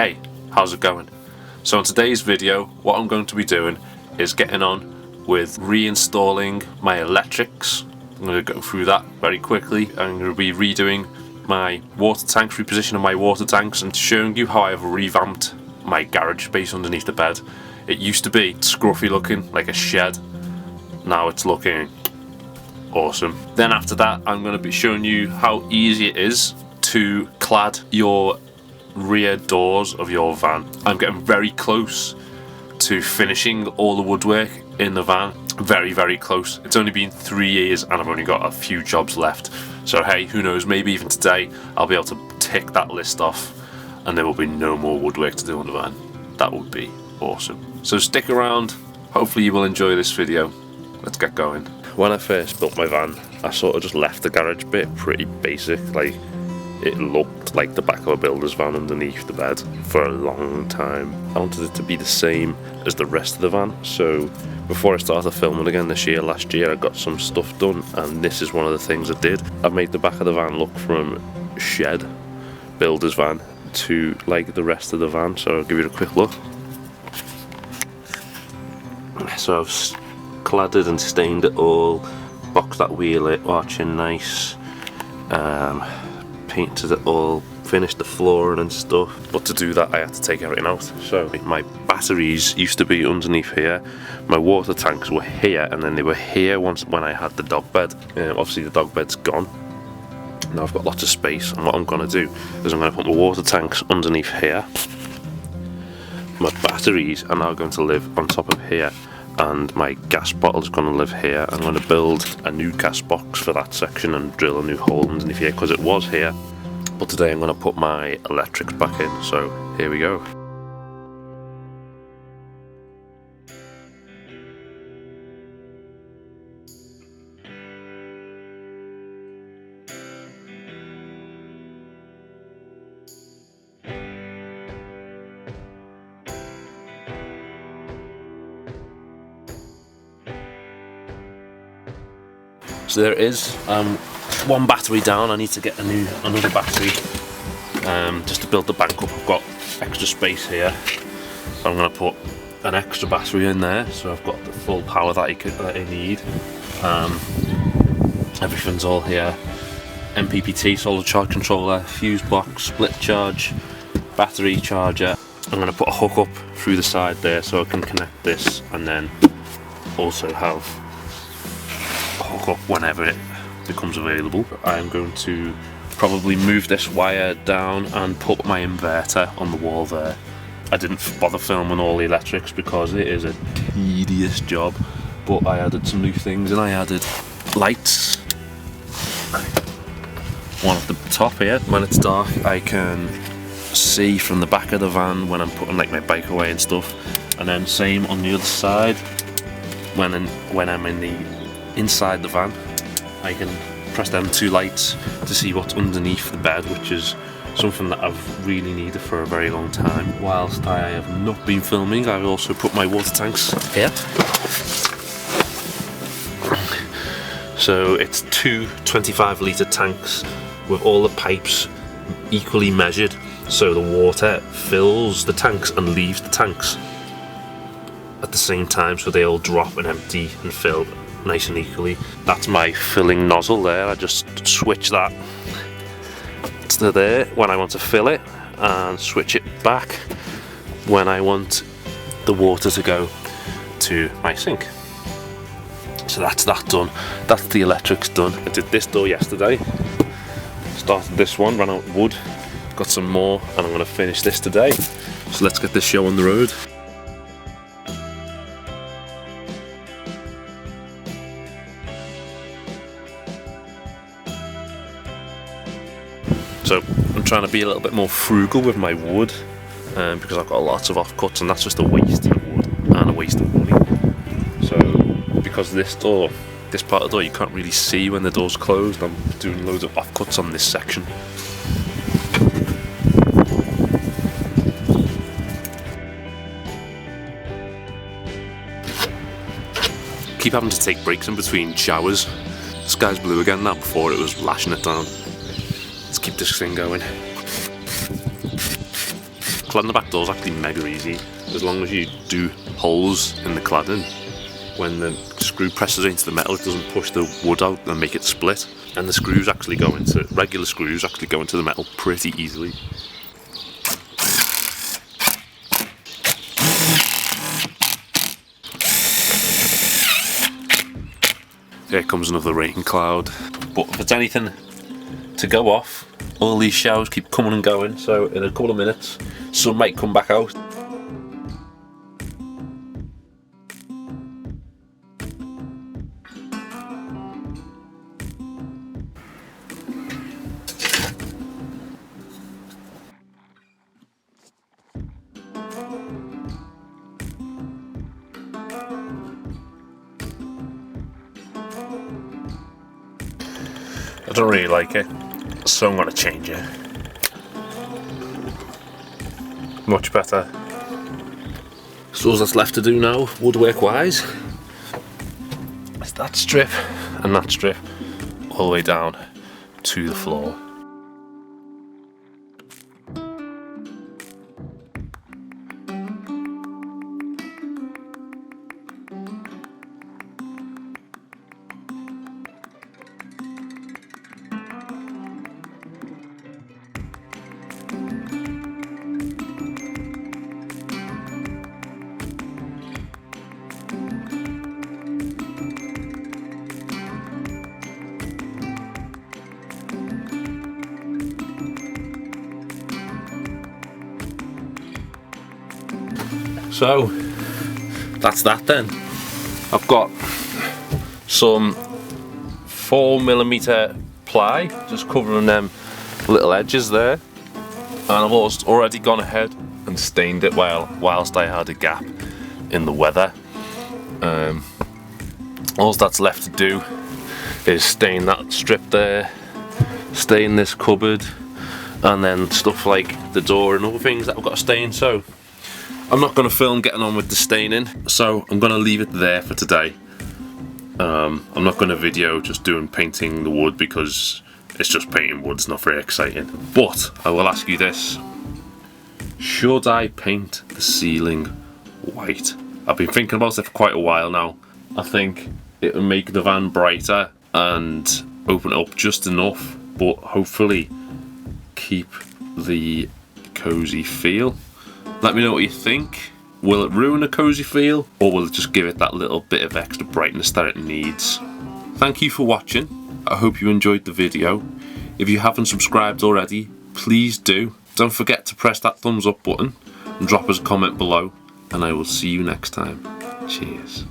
Hey, how's it going? So in today's video, what I'm going to be doing is getting on with reinstalling my electrics. I'm going to go through that very quickly. I'm going to be redoing my water tanks, repositioning my water tanks, and showing you how I've revamped my garage space underneath the bed. It used to be scruffy looking, like a shed. Now it's looking awesome. Then after that, I'm going to be showing you how easy it is to clad your rear doors of your van. I'm getting very close to finishing all the woodwork in the van. Very, very close. It's only been 3 years and I've only got a few jobs left. So hey, who knows, maybe even today I'll be able to tick that list off and there will be no more woodwork to do on the van. That would be awesome. So stick around, hopefully you will enjoy this video. Let's get going. When I first built my van, I sort of just left the garage bit pretty basic. Like, it looked like the back of a builder's van underneath the bed for a long time. I wanted it to be the same as the rest of the van, so before I started filming again last year I got some stuff done, and this is one of the things I did. I made the back of the van look from shed, builder's van, to like the rest of the van, so I'll give you a quick look. So I've cladded and stained it all, boxed that wheel arching nice, painted it all, finished the flooring and stuff, but to do that I had to take everything out. So my batteries used to be underneath here, my water tanks were here, and then they were here when I had the dog bed. Obviously the dog bed's gone, now I've got lots of space, and what I'm going to do is I'm going to put my water tanks underneath here. My batteries are now going to live on top of here, and my gas bottle is going to live here. I'm going to build a new gas box for that section and drill a new hole underneath here because it was here, but today I'm going to put my electrics back in, so here we go. So there it is, one battery down. I need to get another battery just to build the bank up. I've got extra space here, so I'm going to put an extra battery in there, so I've got the full power that I need. Everything's all here. MPPT, solid charge controller, fuse box, split charge, battery charger. I'm going to put a hook up through the side there so I can connect this, and then also have hook up whenever it becomes available. I'm going to probably move this wire down and put my inverter on the wall there. I didn't bother filming all the electrics because it is a tedious job, but I added some new things, and I added lights. One at the top here. When it's dark I can see from the back of the van when I'm putting like my bike away and stuff, and then same on the other side when I'm inside the van. I can press them two lights to see what's underneath the bed, which is something that I've really needed for a very long time. Whilst I have not been filming, I've also put my water tanks here. So it's two 25-litre tanks with all the pipes equally measured, so the water fills the tanks and leaves the tanks at the same time, so they all drop and empty and fill nice and equally. That's my filling nozzle there. I just switch that to there when I want to fill it, and switch it back when I want the water to go to my sink. So that's that done. That's the electrics done. I did this door yesterday, started this one, ran out of wood, got some more, and I'm going to finish this today. So let's get this show on the road. So I'm trying to be a little bit more frugal with my wood, because I've got lots of offcuts, and that's just a waste of wood and a waste of money. So because this part of the door you can't really see when the door's closed, I'm doing loads of offcuts on this section. Keep having to take breaks in between showers. The sky's blue again now, before it was lashing it down. Let's keep this thing going. cladding the back door is actually mega easy, as long as you do holes in the cladding. When the screw presses into the metal, it doesn't push the wood out and make it split. And the screws actually go into, regular screws actually go into the metal pretty easily. There comes another rain cloud. But if it's anything to go off, all these showers keep coming and going, so in a couple of minutes, sun might come back out. I don't really like it, so I'm going to change it. Much better. So all that's left to do now, woodwork wise, is that strip and that strip all the way down to the floor. So that's that then. I've got some 4mm ply just covering them little edges there, and I've also already gone ahead and stained it whilst I had a gap in the weather. All that's left to do is stain that strip there, stain this cupboard, and then stuff like the door and other things that I've got to stain. So I'm not going to film getting on with the staining, so I'm going to leave it there for today. I'm not going to video just doing painting the wood because it's just painting wood, it's not very exciting. But I will ask you this: should I paint the ceiling white? I've been thinking about it for quite a while now. I think it will make the van brighter and open it up just enough, but hopefully keep the cozy feel. Let me know what you think. Will it ruin a cozy feel, or will it just give it that little bit of extra brightness that it needs? Thank you for watching. I hope you enjoyed the video. If you haven't subscribed already, please do. Don't forget to press that thumbs up button and drop us a comment below, and I will see you next time. Cheers.